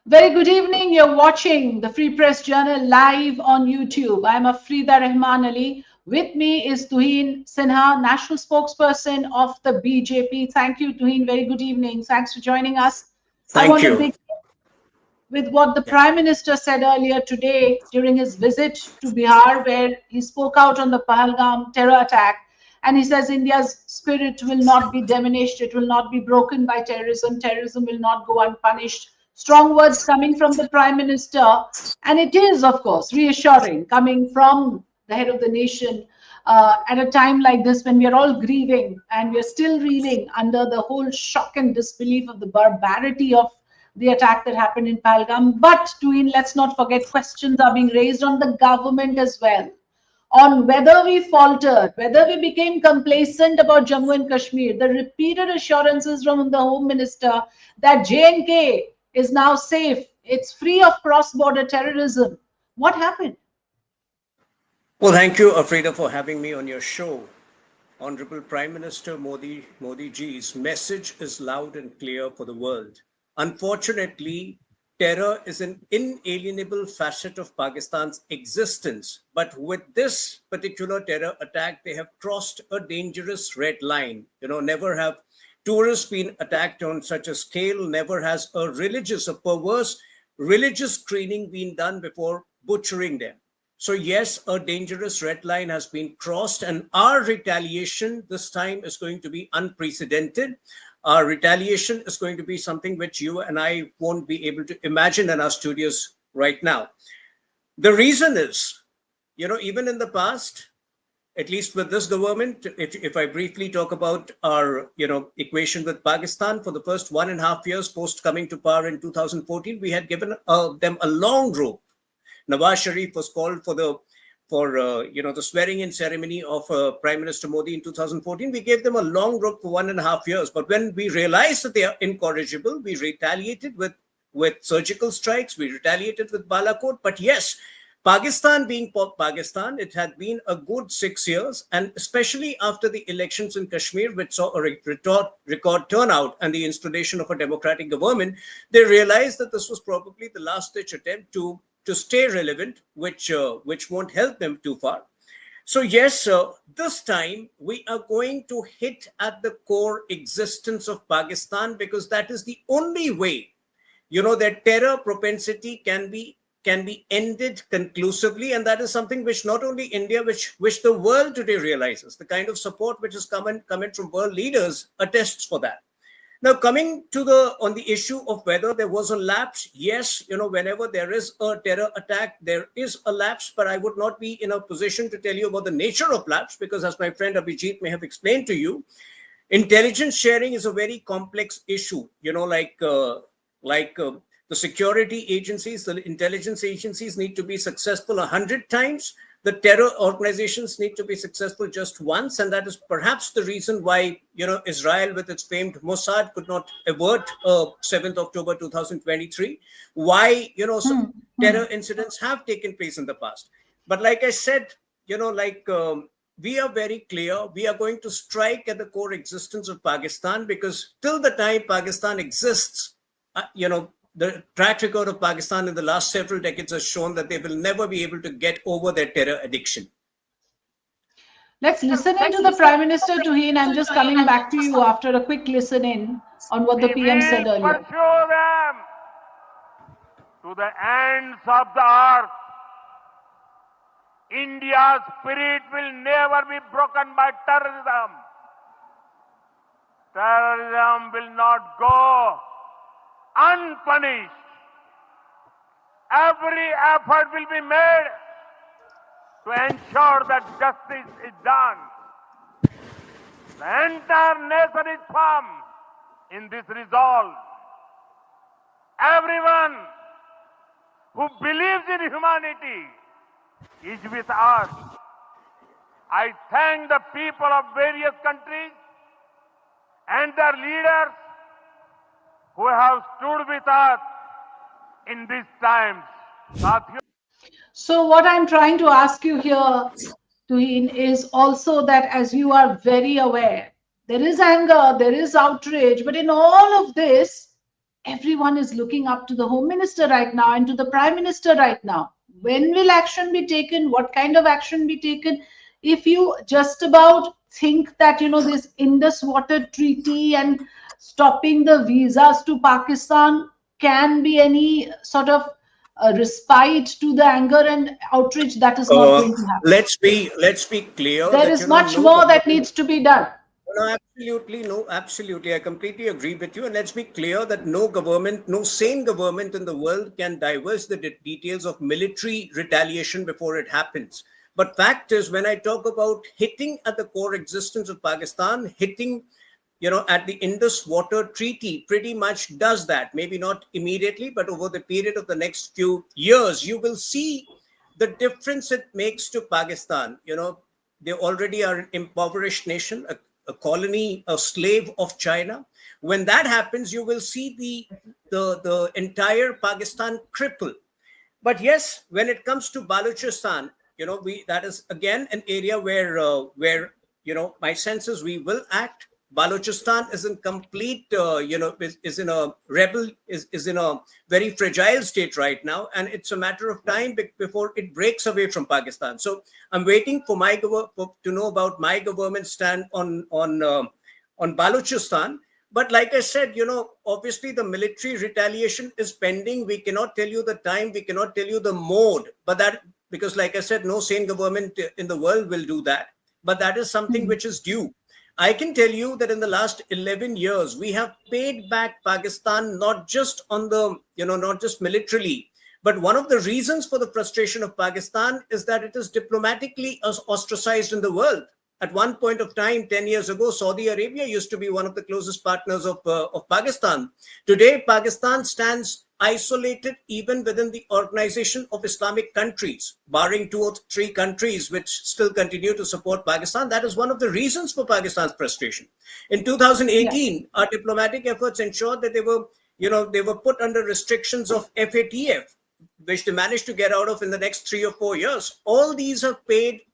Very good evening. You're watching the Free Press Journal live on YouTube. I'm Afrida Rahman Ali. With me is Tuhin Sinha, National Spokesperson of the BJP. Thank you, Tuhin. Very good evening. Thanks for joining us. I Thank want to you. begin with what the Yeah. Prime Minister said earlier today during his visit to Bihar, where he spoke out on the Pahalgam terror attack. And he says India's spirit will not be diminished, it will not be broken by terrorism, terrorism will not go unpunished. Strong words coming from the Prime Minister. And it is, of course, reassuring coming from the head of the nation at a time like this when we are all grieving and we are still reeling under the whole shock and disbelief of the barbarity of the attack that happened in Pahalgam. But, Tuin, let's not forget questions are being raised on the government as well, on whether we faltered, whether we became complacent about Jammu and Kashmir. The repeated assurances from the Home Minister that J&K is now safe, it's free of cross-border terrorism. What happened? Well, thank you, Afrida, for having me on your show. Honorable Prime Minister Modi ji's message is loud and clear for the world. Unfortunately, terror is an inalienable facet of Pakistan's existence. But with this particular terror attack, they have crossed a dangerous red line. Never have tourists been attacked on such a scale. Never has a perverse religious screening been done before butchering them. So yes, a dangerous red line has been crossed, and our retaliation this time is going to be unprecedented. Our retaliation is going to be something which you and I won't be able to imagine in our studios right now. The reason is, even in the past, at least with this government, if I briefly talk about our, equation with Pakistan, for the first 1.5 years post coming to power in 2014, we had given them a long rope. Nawaz Sharif was called for the swearing-in ceremony of Prime Minister Modi in 2014. We gave them a long rope for 1.5 years. But when we realized that they are incorrigible, we retaliated with surgical strikes. We retaliated with Balakot. But yes, Pakistan being Pakistan, it had been a good 6 years, and especially after the elections in Kashmir, which saw a record turnout and the installation of a democratic government, they realized that this was probably the last-ditch attempt to stay relevant, which won't help them too far. So yes, this time we are going to hit at the core existence of Pakistan, because that is the only way, that terror propensity can be ended conclusively. And that is something which not only India, which the world today realizes. The kind of support which is coming from world leaders attests for that. Now, coming to on the issue of whether there was a lapse, yes, whenever there is a terror attack, there is a lapse, but I would not be in a position to tell you about the nature of lapse, because as my friend Abhijit may have explained to you, intelligence sharing is a very complex issue, the security agencies, the intelligence agencies need to be successful 100 times. The terror organizations need to be successful just once. And that is perhaps the reason why, Israel with its famed Mossad could not avert 7th October 2023. Why, some terror incidents have taken place in the past. But like I said, we are very clear. We are going to strike at the core existence of Pakistan, because till the time Pakistan exists, the track record of Pakistan in the last several decades has shown that they will never be able to get over their terror addiction. Let's listen in to the Prime Minister, Tuhin. I'm just coming back to you after a quick listen in on what the PM said earlier. Pursue them to the ends of the earth. India's spirit will never be broken by terrorism. Terrorism will not go unpunished. Every effort will be made to ensure that justice is done. The entire nation is firm in this resolve. Everyone who believes in humanity is with us. I thank the people of various countries and their leaders who have stood with us in these times. So what I'm trying to ask you here, Tuhin, is also that, as you are very aware, there is anger, there is outrage, but in all of this, everyone is looking up to the Home Minister right now and to the Prime Minister right now. When will action be taken? What kind of action be taken? If you just about think that, this Indus Water Treaty and stopping the visas to Pakistan can be any sort of respite to the anger and outrage, that is not going to happen. Let's be clear There that is much more that needs to be done. No, absolutely, no, absolutely. I completely agree with you. And let's be clear that no government, no sane government in the world can divulge the details of military retaliation before it happens. But fact is, when I talk about hitting at the core existence of Pakistan, hitting, at the Indus Water Treaty pretty much does that. Maybe not immediately, but over the period of the next few years, you will see the difference it makes to Pakistan. They already are an impoverished nation, a colony, a slave of China. When that happens, you will see the entire Pakistan cripple. But yes, when it comes to Balochistan, that is again an area where my sense is we will act. Balochistan is in complete, is in a is in a very fragile state right now, and it's a matter of time before it breaks away from Pakistan. So I'm waiting for to know about my government's stand on Balochistan. But like I said, obviously the military retaliation is pending. We cannot tell you the time, we cannot tell you the mode, but that because, like I said, no sane government in the world will do that. But that is something which is due. I can tell you that in the last 11 years, we have paid back Pakistan, not just on the, not just militarily, but one of the reasons for the frustration of Pakistan is that it is diplomatically ostracized in the world. At one point of time, 10 years ago, Saudi Arabia used to be one of the closest partners of Pakistan. Today, Pakistan stands isolated even within the Organization of Islamic Countries, barring 2 or 3 countries which still continue to support Pakistan. That is one of the reasons for Pakistan's frustration. In 2018, our diplomatic efforts ensured that they were put under restrictions of FATF, which they managed to get out of in the next 3 or 4 years. All these have played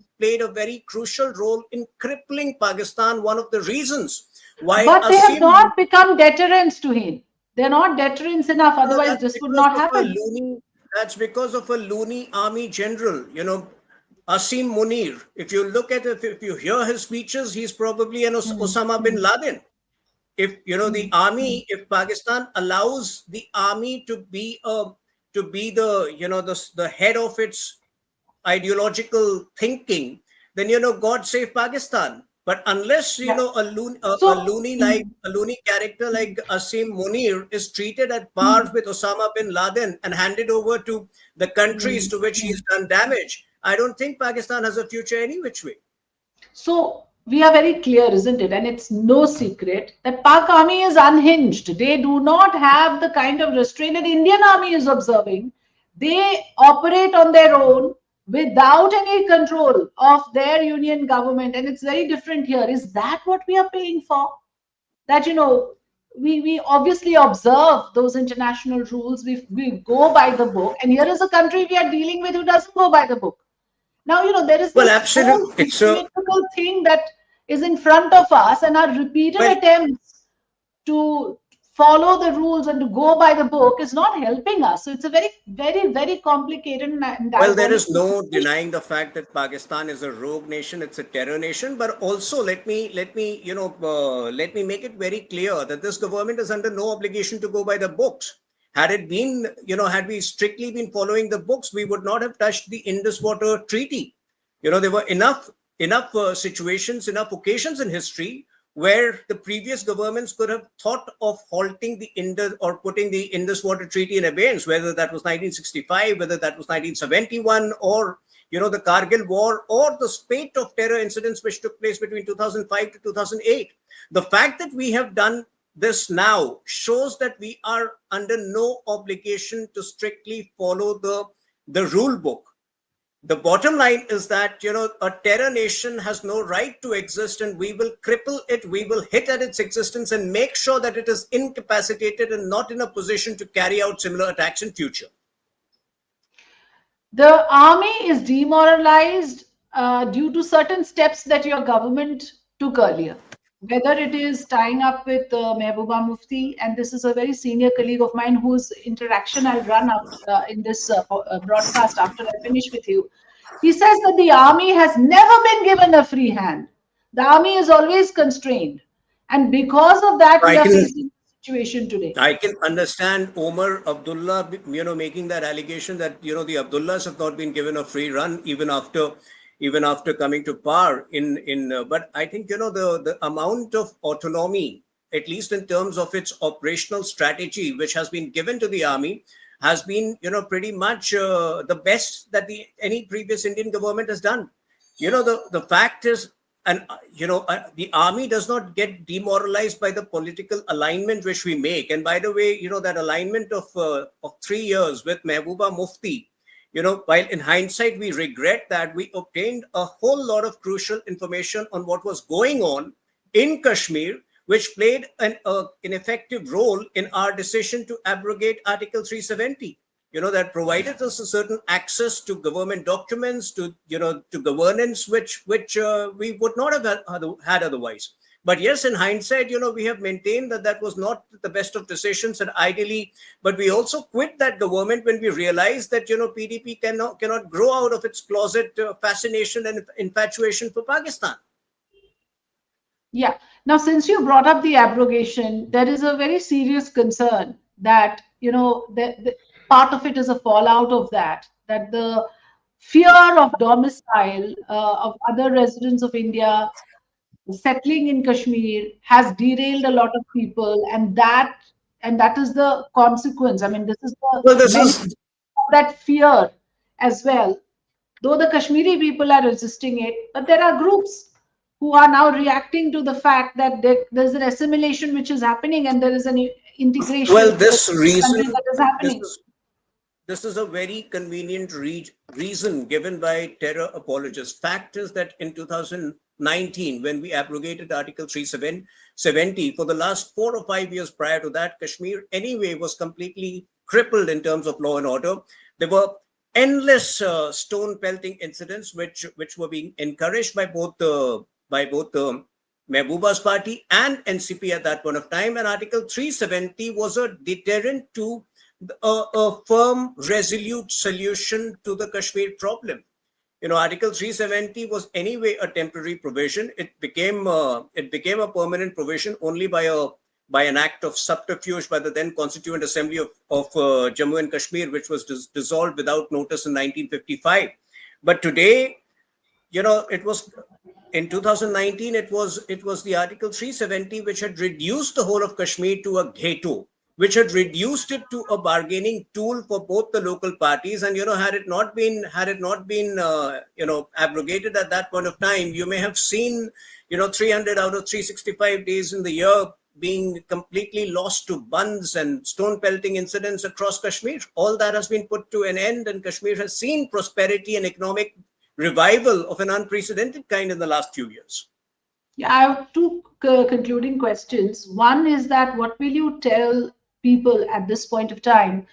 a very crucial role in crippling Pakistan. One of the reasons why. But they have not become deterrents to him. They're not deterrents enough. Otherwise, this would not happen. That's because of a loony army general, Asim Munir. If you look at it, if you hear his speeches, he's probably an Osama bin Laden. If the army, if Pakistan allows the army to be the head of its ideological thinking, then God save Pakistan. But unless a loony character like Asim Munir is treated at par with Osama bin Laden and handed over to the countries to which he's done damage, I don't think Pakistan has a future any which way. So we are very clear, isn't it? And it's no secret that Pak army is unhinged. They do not have the kind of restraint that Indian army is observing. They operate on their own, without any control of their union government. And it's very different here. Is that what we are paying for? That, we obviously observe those international rules. We go by the book. And here is a country we are dealing with who doesn't go by the book. Now, there is this whole historical thing that is in front of us, and our repeated attempts to follow the rules and to go by the book is not helping us. So it's a very, very, very complicated. Well, there is no denying the fact that Pakistan is a rogue nation. It's a terror nation. But also, let me make it very clear that this government is under no obligation to go by the books. Had it been, had we strictly been following the books, we would not have touched the Indus Water Treaty. There were enough situations, enough occasions in history where the previous governments could have thought of halting the Indus or putting the Indus Water Treaty in abeyance, whether that was 1965, whether that was 1971, or the Kargil War, or the spate of terror incidents which took place between 2005 to 2008. The fact that we have done this now shows that we are under no obligation to strictly follow the rule book. The bottom line is that, a terror nation has no right to exist, and we will cripple it. We will hit at its existence and make sure that it is incapacitated and not in a position to carry out similar attacks in future. The army is demoralized due to certain steps that your government took earlier. whether it is tying up with Mehbooba Mufti, and this is a very senior colleague of mine whose interaction I'll run up in this broadcast after I finish with you. He says that the army has never been given a free hand. The army is always constrained. And because of that, we I are can facing the situation today. I can understand Omar Abdullah, making that allegation that, the Abdullahs have not been given a free run even after coming to power but I think, the amount of autonomy, at least in terms of its operational strategy, which has been given to the army, has been, pretty much the best that any previous Indian government has done. The fact is, and the army does not get demoralized by the political alignment which we make. And by the way, that alignment of 3 years with Mehbooba Mufti, while in hindsight we regret that we obtained a whole lot of crucial information on what was going on in Kashmir, which played an effective role in our decision to abrogate Article 370. That provided us a certain access to government documents, to governance, which we would not have had otherwise. But yes, in hindsight, we have maintained that was not the best of decisions, and ideally, but we also quit that government when we realized that, PDP cannot grow out of its closet fascination and infatuation for Pakistan. Yeah. Now, since you brought up the abrogation, there is a very serious concern that, the part of it is a fallout of that the fear of domicile of other residents of India settling in Kashmir has derailed a lot of people, and that is the consequence. I mean, this is that fear as well. Though the Kashmiri people are resisting it, but there are groups who are now reacting to the fact that there's an assimilation which is happening, and there is an integration. Well, this reason that is happening. This is a very convenient reason given by terror apologists. Fact is that in 2019, when we abrogated Article 370, for the last 4 or 5 years prior to that, Kashmir anyway was completely crippled in terms of law and order. There were endless stone pelting incidents, which were being encouraged by both Mehbooba's party and NCP at that point of time. And Article 370 was a deterrent to a firm, resolute solution to the Kashmir problem. Article 370 was anyway a temporary provision. It became a permanent provision only by an act of subterfuge by the then Constituent Assembly of Jammu and Kashmir, which was dissolved without notice in 1955. But today, it was in 2019. It was the Article 370 which had reduced the whole of Kashmir to a ghetto, which had reduced it to a bargaining tool for both the local parties. And had it not been abrogated at that point of time, you may have seen 300 out of 365 days in the year being completely lost to bunds and stone pelting incidents across Kashmir. All that has been put to an end, and Kashmir has seen prosperity and economic revival of an unprecedented kind in the last few years. Yeah, I have two concluding questions. One is that what will you tell people at this point of time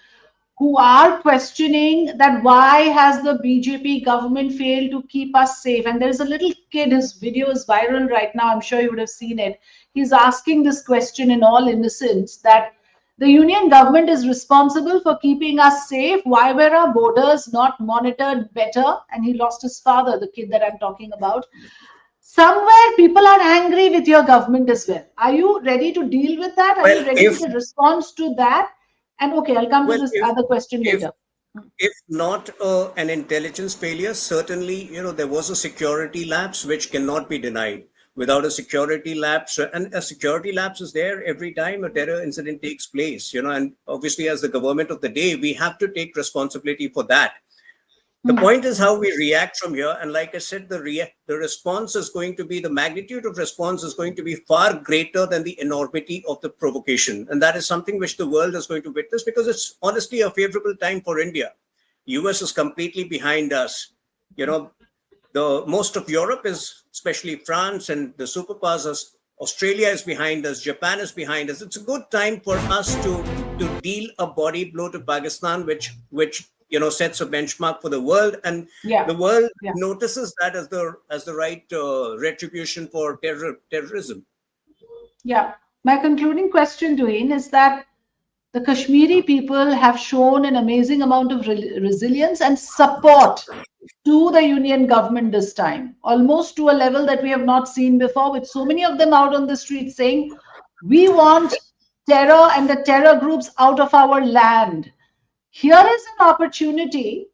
who are questioning that why has the BJP government failed to keep us safe? And there's a little kid, his video is viral right now. I'm sure you would have seen it. He's asking this question in all innocence, that the union government is responsible for keeping us safe. Why were our borders not monitored better? And he lost his father, the kid that I'm talking about. Somewhere people are angry with your government as well. Are you ready to deal with that? Are you ready with a response to that? And okay, I'll come to this other question later. If not an intelligence failure, certainly, there was a security lapse which cannot be denied. Without a security lapse, and a security lapse is there every time a terror incident takes place, and obviously as the government of the day, we have to take responsibility for that. The point is how we react from here. And like I said, the response is going to be, the magnitude of response is going to be far greater than the enormity of the provocation. And that is something which the world is going to witness, because it's honestly a favorable time for India. US is completely behind us. The most of Europe is, especially France and the superpowers, Australia is behind us, Japan is behind us. It's a good time for us to deal a body blow to Pakistan, which sets a benchmark for the world, and the world notices that as the right retribution for terrorism. Yeah. My concluding question, Tuhin, is that the Kashmiri people have shown an amazing amount of resilience and support to the union government this time, almost to a level that we have not seen before, with so many of them out on the street saying, we want terror and the terror groups out of our land. Here is an opportunity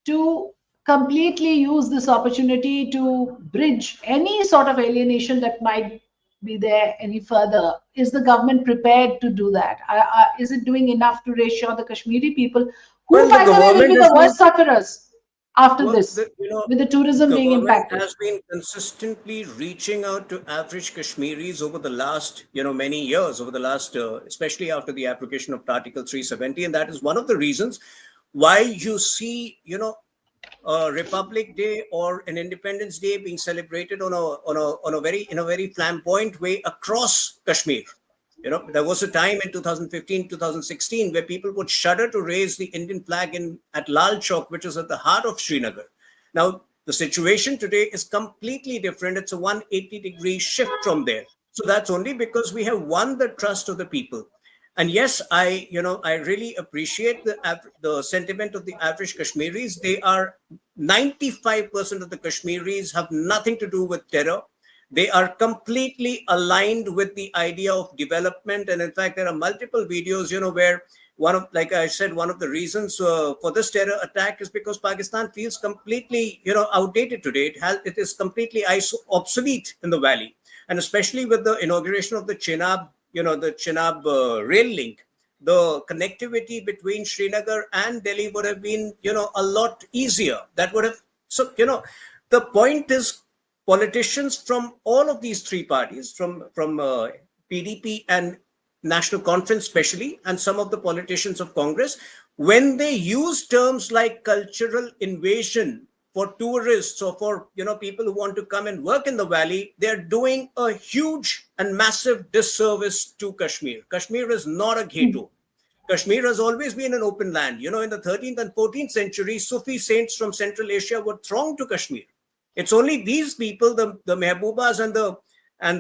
to completely use this opportunity to bridge any sort of alienation that might be there any further. Is the government prepared to do that? Is it doing enough to reassure the Kashmiri people, who, Well, the by the way, will government be has the been worst sufferers after Well, this, with the tourism being government impacted? has been consistently reaching out to average Kashmiris over the last, many years, over the last, especially after the application of Article 370, and that is one of the reasons why you see, Republic Day or an Independence Day being celebrated in a very flamboyant way across Kashmir. There was a time in 2015, 2016 where people would shudder to raise the Indian flag at Lal Chowk, which is at the heart of Srinagar. Now, the situation today is completely different. It's a 180-degree shift from there. So that's only because we have won the trust of the people. And yes, I really appreciate the sentiment of the average Kashmiris. They are 95% of the Kashmiris have nothing to do with terror. They are completely aligned with the idea of development. And in fact, there are multiple videos, where like I said, one of the reasons for this terror attack is because Pakistan feels completely, outdated today. It is completely obsolete in the valley. And especially with the inauguration of the Chenab, the Chenab rail link, the connectivity between Srinagar and Delhi would have been, a lot easier. That would have, so, the point is, politicians from all of these three parties, from PDP and National Conference especially, and some of the politicians of Congress, when they use terms like cultural invasion for tourists or for people who want to come and work in the valley, they're doing a huge and massive disservice to Kashmir. Kashmir is not a ghetto. Kashmir has always been an open land. In the 13th and 14th century, Sufi saints from Central Asia were thronged to Kashmir. It's only these people, the Mehbubas and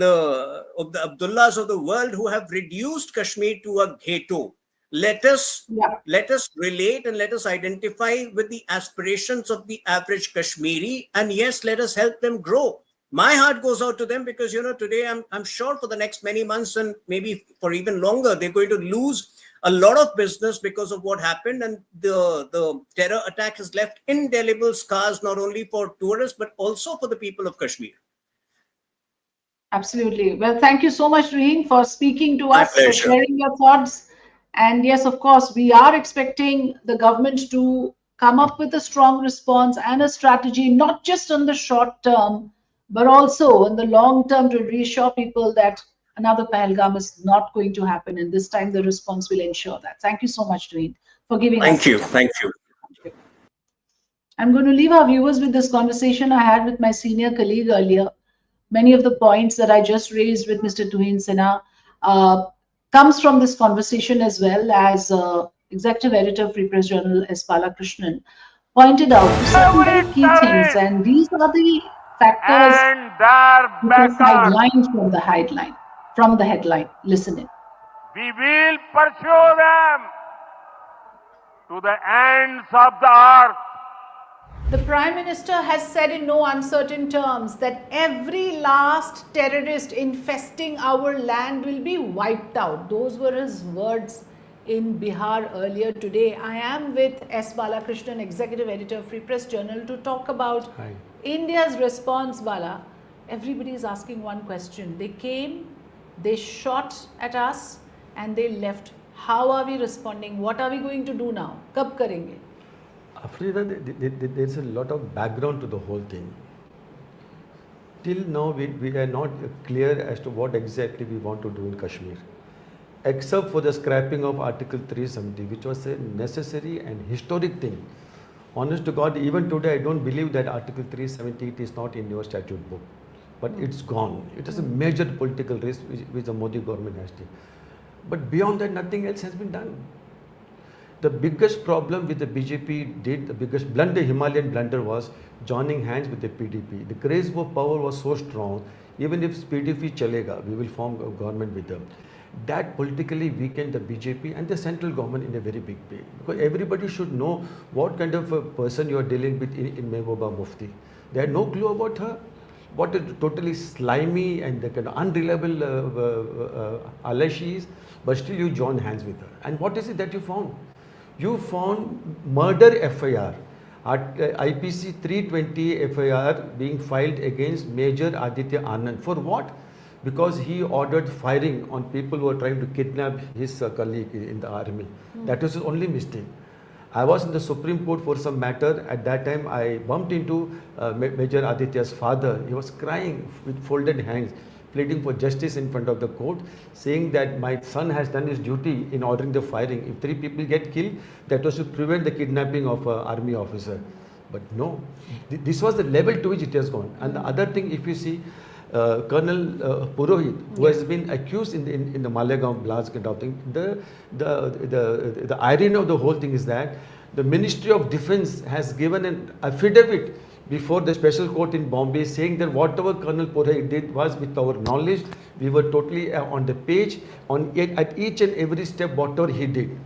the Abdullahs of the world, who have reduced Kashmir to a ghetto. Let us relate and let us identify with the aspirations of the average Kashmiri, and yes, let us help them grow. My heart goes out to them because today I'm sure for the next many months and maybe for even longer, they're going to lose a lot of business because of what happened, and the terror attack has left indelible scars not only for tourists but also for the people of Kashmir. Absolutely. Well, thank you so much, Tuhin, for speaking to My us, for pleasure. sharing your thoughts. And yes, of course, we are expecting the government to come up with a strong response and a strategy, not just on the short term, but also in the long term, to reassure people that another Pahalgam is not going to happen. And this time the response will ensure that. Thank you so much, Tuhin, for giving us Thank you. the time. Thank you. I'm going to leave our viewers with this conversation I had with my senior colleague earlier. Many of the points that I just raised with Mr. Tuhin Sinha comes from this conversation, as well as Executive Editor of Free Press Journal S. Balakrishnan pointed out to certain very key things, and these are the factors and their which are backers. sidelined from the headline. Listen in. We will pursue them to the ends of the earth. The Prime Minister has said in no uncertain terms that every last terrorist infesting our land will be wiped out. Those were his words in Bihar earlier today. I am with S. Balakrishnan, Executive Editor of Free Press Journal, to talk about India's response, Bala. Everybody is asking one question. They came, they shot at us, and they left. How are we responding? What are we going to do now? Kab karenge? Afrida, there's a lot of background to the whole thing. Till now, we are not clear as to what exactly we want to do in Kashmir, except for the scrapping of Article 370, which was a necessary and historic thing. Honest to God, even today, I don't believe that Article 370 is not in your statute book, but it's gone. It is a major political risk which the Modi government has taken. But beyond that, nothing else has been done. The biggest problem with the BJP did, the biggest blunder, Himalayan blunder, was joining hands with the PDP. The craze for power was so strong, even if PDP chalega, we will form a government with them. That politically weakened the BJP and the central government in a very big way. Because everybody should know what kind of a person you are dealing with in Mehbooba Mufti. They had no clue about her. What a totally slimy and the kind of unreliable ally she is, but still you join hands with her. And what is it that you found? You found murder FIR, IPC 320 FIR being filed against Major Aditya Anand. For what? Because he ordered firing on people who were trying to kidnap his colleague in the army. That was his only mistake. I was in the Supreme Court for some matter. At that time, I bumped into Major Aditya's father. He was crying with folded hands, pleading for justice in front of the court, saying that my son has done his duty in ordering the firing. If 3 people get killed, that was to prevent the kidnapping of an army officer. But no, this was the level to which it has gone. And the other thing, if you see, Colonel Purohit, who has been accused in the Malegaon blast kind of thing. The irony of the whole thing is that the Ministry of Defence has given an affidavit before the special court in Bombay saying that whatever Colonel Purohit did was with our knowledge. We were totally on the page at each and every step whatever he did.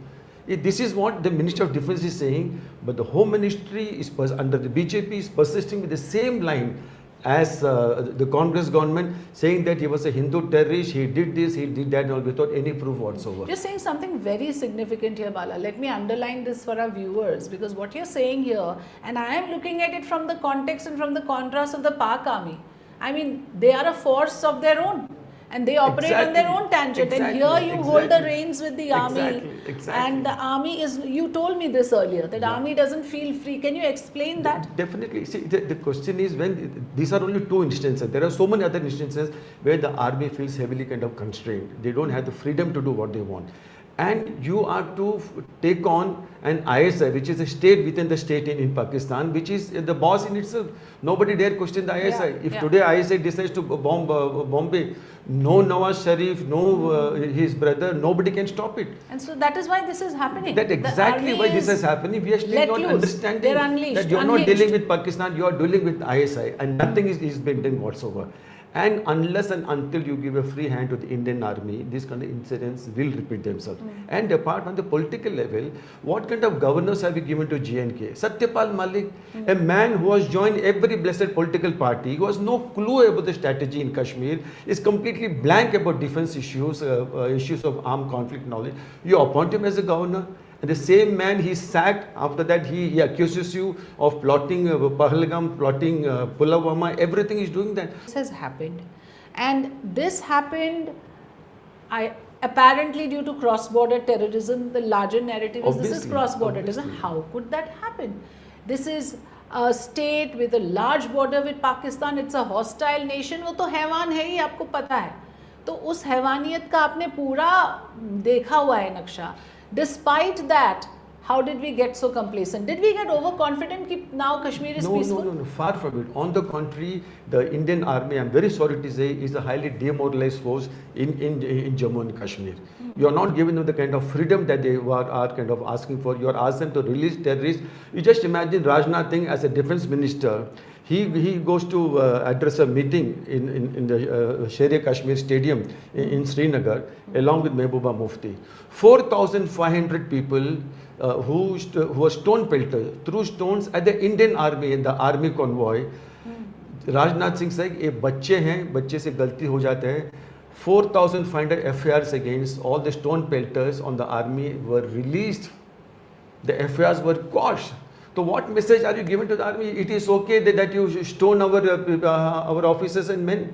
This is what the Ministry of Defence is saying, but the Home Ministry is under the BJP is persisting with the same line as the Congress government, saying that he was a Hindu terrorist, he did this, he did that, all without any proof whatsoever. You're saying something very significant here, Bala. Let me underline this for our viewers, because what you're saying here, and I am looking at it from the context and from the contrast of the Pak army. I mean, they are a force of their own. And they operate on their own tangent. And here you hold the reins with the army. And the army is, you told me this earlier, that army doesn't feel free. Can you explain that? Definitely. See, the question is, when these are only 2 instances. There are so many other instances where the army feels heavily kind of constrained. They don't have the freedom to do what they want. And you are to take on an ISI, which is a state within the state in Pakistan, which is the boss in itself. Nobody dare question the ISI. If today ISI decides to bomb Bombay, no Nawaz Sharif, no his brother, nobody can stop it. And so that is why this is happening. That's exactly why this is happening. We are still not understanding that you are not dealing with Pakistan, you are dealing with ISI, and nothing is being done whatsoever. And unless and until you give a free hand to the Indian army, these kind of incidents will repeat themselves. And apart on the political level, what kind of governors have you given to J&K? Satyapal Malik, a man who has joined every blessed political party, who has no clue about the strategy in Kashmir, is completely blank about defense issues, issues of armed conflict knowledge. You appoint him as a governor. And the same man he sacked. After that he accuses you of plotting Pahalgam, plotting Pulwama, everything is doing that. This has happened, and this happened apparently due to cross-border terrorism. The larger narrative is this is cross-border terrorism. How could that happen? This is a state with a large border with Pakistan. It's a hostile nation. वो तो हैवान है ही, आपको पता है. तो उस हैवानियत का आपने पूरा देखा हुआ है नक्शा. Despite that, how did we get so complacent? Did we get overconfident that now Kashmir is peaceful? No, far from it. On the contrary, the Indian army, I'm very sorry to say, is a highly demoralized force in Jammu and Kashmir. You are not giving them the kind of freedom that they are kind of asking for. You are asking them to release terrorists. You just imagine Rajnath Singh as a defense minister. He goes to address a meeting in the Sher-e Kashmir Stadium in Srinagar along with Mehbooba Mufti. 4,500 people who were stone pelters, threw stones at the Indian army in the army convoy. Rajnath Singh said, "ये बच्चे हैं, बच्चे से गलती हो जाता है." 4,500 FIRs against all the stone pelters on the army were released. The FIRs were quashed. So what message are you giving to the army? It is okay that you stone our officers and men.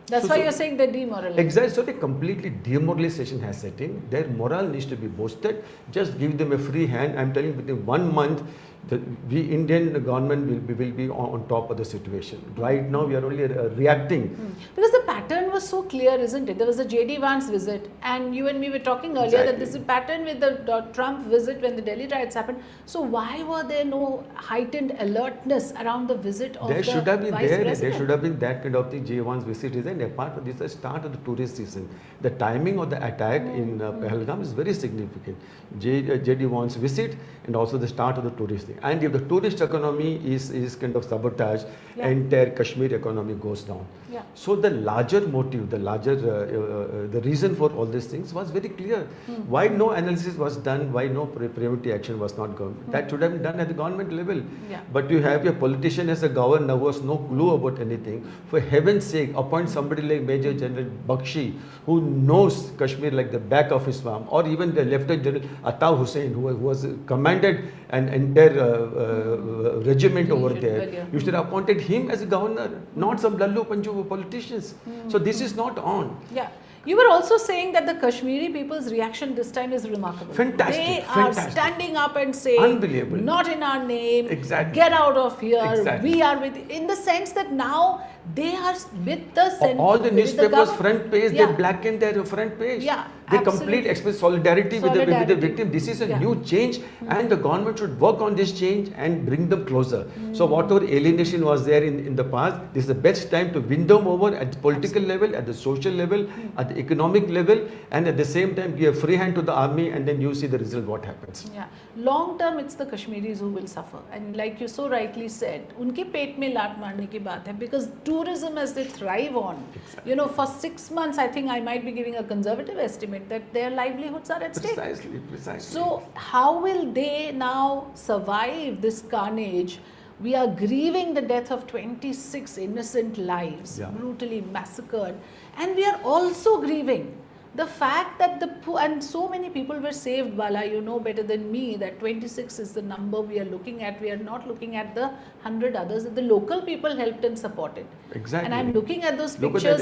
That's why you're saying they're demoralized. Exactly. So the completely demoralization has set in. Their morale needs to be boosted. Just give them a free hand. I'm telling you, within 1 month, the Indian government will be on top of the situation. Right now, we are only reacting. Because the pattern was was so clear, isn't it? There was a J.D. Vance visit, and you and me were talking earlier that this is a pattern with the Trump visit when the Delhi riots happened. So why were there no heightened alertness around the visit of There the should have been Vice President? there should have been that kind of thing. J1's visit is, and apart from this, the start of the tourist season. The timing of the attack in Pahalgam is very significant. J.D. Vance's visit and also the start of the tourist thing. And if the tourist economy is kind of sabotaged, entire Kashmir economy goes down. Yeah. So the larger motive, the reason for all these things was very clear. Why no analysis was done? Why no preventive action was not done? That should have been done at the government level. Yeah. But you have a politician as a governor who has no clue about anything. For heaven's sake, appoint somebody like Major General Bakshi, who knows Kashmir like the back of his palm, or even the Lieutenant General Atta Hussain, who was commanded an entire regiment over there. Earlier. You should have appointed him as a governor, not some Lallu Panju politicians. So this is not on. Yeah. You were also saying that the Kashmiri people's reaction this time is remarkable. Fantastic, They fantastic. are standing up and saying, Unbelievable. not in our name, Exactly. get out of here, Exactly. we are with, in the sense that now they are with the center. All the newspapers' government. front page, Yeah. they blacken their front page. Yeah, they absolutely. complete express solidarity with the Solidarity. victim. This is a Yeah. new change, and the government should work on this change and bring them closer. So whatever alienation was there in the past, this is the best time to win them over at the political level, at the social level, at the economic level, and at the same time give a free hand to the army, and then you see the result what happens. Yeah, long term it's the Kashmiris who will suffer, and like you so rightly said, उनके पेट में लात मारने की बात है, because tourism as they thrive on, you know, for 6 months I think I might be giving a conservative estimate that their livelihoods are at stake. Precisely. So how will they now survive this carnage? We are grieving the death of 26 innocent lives, brutally massacred, and we are also grieving the fact that the poor, and so many people were saved, Bala, you know better than me that 26 is the number we are looking at. We are not looking at the 100 others that the local people helped and supported. Exactly. And I'm looking at those pictures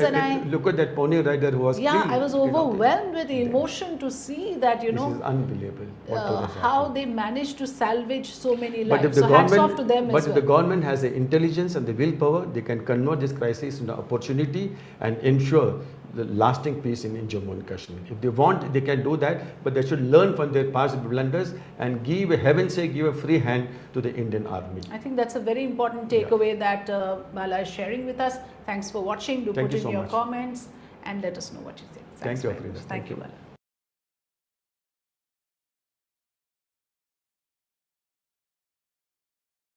look at that pony rider who was yeah, killed. I was overwhelmed with emotion to see that, you This know, is unbelievable. What how they managed to salvage so many But lives. if the So hats government, off to them but as if well. the government has the intelligence and the willpower, they can convert this crisis into opportunity and ensure the lasting peace in Jammu and Kashmir. If they want, they can do that, but they should learn from their past blunders and give, heaven's sake, give a free hand to the Indian Army. I think that's a very important takeaway that Bala is sharing with us. Thanks for watching. Do Thank put you in so your much. comments and let us know what you think. Thanks Thank you, very Afrida. much. Thank you, Bala.